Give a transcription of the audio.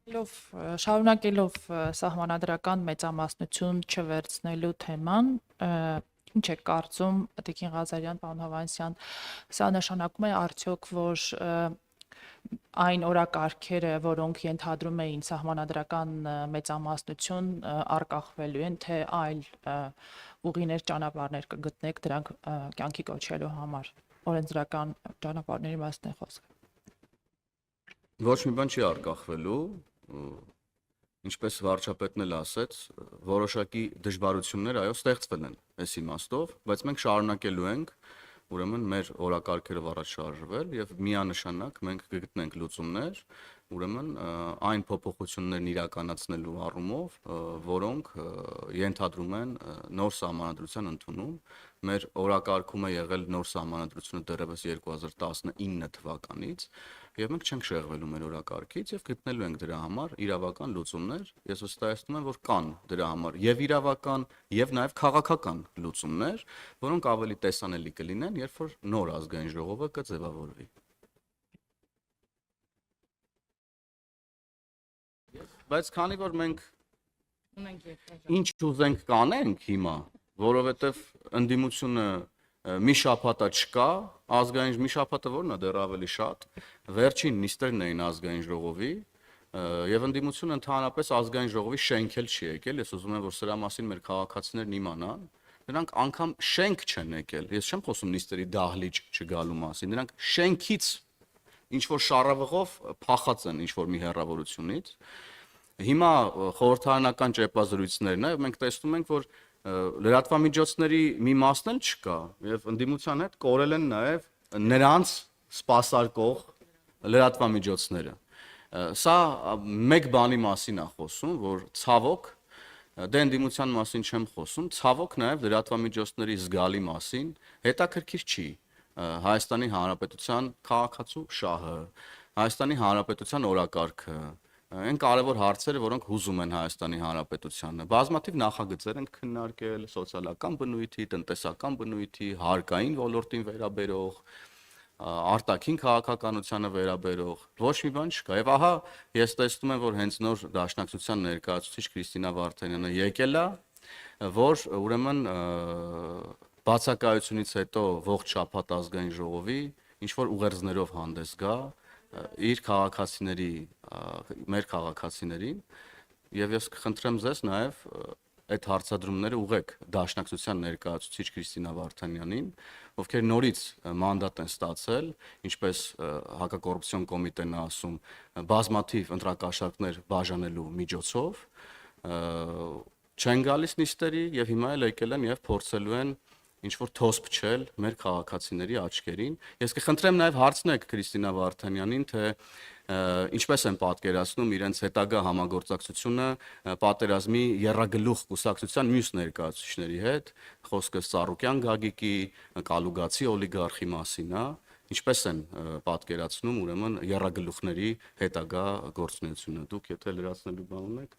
Շարունակելով սահմանադրական մեծամասնություն չվերցնելու թեման, ինչ է կարծում Տիկին Ղազարյան, պարոն Հովհաննիսյան, սա նշանակում է արդյոք, որ այն օրակարգերը, որոնք ենթադրում էին սահմանադրական մեծամասնություն, արկախվելու են, թե այլ ուղիներ, ճանապարհներ կգտնեք դրանք կյանքի կոչելու համար, օրենսդրական ճանապարհների մասն է խոսքը։ Ոչ մի բան չի արկախվելու, ինչպես վարչապետն էլ ասեց, որոշակի դժվարություններ այո ստեղծվել են այս իմաստով, բայց մենք շարունակելու ենք ուրեմն մեր օրակարգերով առաջ շարժվել եւ միանշանակ մենք կգտնենք լուծումներ, ուրեմն այն փոփոխություններն իրականացնելու առումով, որոնք ենթադրում են նոր սահմանադրության ընդունում։ Մեր օրակարգում է եղել նոր սահմանադրությունը դեռևս 2019 թվականից, եւ մենք չենք շեղվելու մեր օրակարգից եւ գտնելու ենք դրա համար իրավական լուծումներ։ Ես վստահեցնում եմ, որ կան դրա համար եւ իրավական եւ նաեւ քաղաքական լուծումներ, որոնք ավելի տեսանելի կլինեն, երբ որ նոր ազգային ժողովը կձևավորվի։ Բայց քանի որ մենք ինչ ուզենք կանենք հիմա, որովհետեւ ընդդիմությունը մի շաբաթա չկա, ազգային մի շաբաթը որն է դեռ ավելի շատ, վերջին նիստերն էին ազգային ժողովի եւ ընդդիմությունը ընդհանրապես ազգային ժողովի շենք էլ չի եկել, ես ուզում եմ որ սրա մասին մեր քաղաքացիներն իմանան, նրանք անգամ շենք չեն եկել, ես չեմ խոսում նիստերի դահլիճ չգալու մասին, նրանք շենքից ինչ որ շառավղով փախած են ինչ որ մի հեռավորությունից։ Հիմա խորհրդարանական ճեպազրույցներն են, մենք տեսնում ենք, որ լրատվամիջոցների մի մասն էլ չկա եւ ընդդիմության հետ կորել են նաեւ նրանց սպասարկող լրատվամիջոցները։ Սա մեկ բանի մասին է խոսում, որ ցավոք դե ընդդիմության մասին չեմ խոսում, ցավոք նաեւ լրատվամիջոցների զգալի մասին հետաքրքիր չի Հայաստանի Հանրապետության քաղաքացու շահը, Հայաստանի Հանրապետության օրակարգը, այն կարևոր հարցերը, որոնք հուզում են Հայաստանի Հանրապետությանը։ Բազմաթիվ նախագծեր են քննարկել սոցիալական բնույթի, տնտեսական բնույթի, հարկային ոլորտին վերաբերող, արտաքին քաղաքականությանը վերաբերող, ոչ մի բան չկա։ Եվ ահա ես տեսնում եմ, որ հենց նոր Դաշնակցության ներկայացուցիչ Քրիստինա Վարդանյանը եկել է, որ ուրեմն բացակայությունից հետո ողջ շաբաթ ազգային ժողովի ինչ որ ուղերձներով հանդես գա իր քաղաքացիների, մեր քաղաքացիներին, եւ ես կխնդրեմ ձեզ նաեւ այդ հարցադրումները ուղեք Դաշնակցության ներկայացուցիչ Քրիստինա Վարդանյանին, ովքեր նորից մանդատ են ստացել, ինչպես հակակոռուպցիոն կոմիտեն ասում, բազմաթիվ ընտրակաշառքներ բաժանելու միջոցով, չեն գալիս նիստերի եւ հիմա էլ եկել են եւ փորձելու են ինչ որ թոս փչել մեր քաղաքացիների աչքերին։ Ես կխնդրեմ նաև հարցնեք Քրիստինա Վարդանյանին, թե ինչպես են պատկերացնում իրենց հետագա համագործակցությունը պատերազմի եռագլուխ կուսակցության մյուս ներկայացուցիչների հետ, խոսքը Սառուկյան Գագիկի, Կալուգացի օլիգարխի մասին է, ինչպես են պատկերացնում ուրեմն եռագլուխների հետագա գործունեությունը։ Դուք եթե լրացնելու բան ունեք։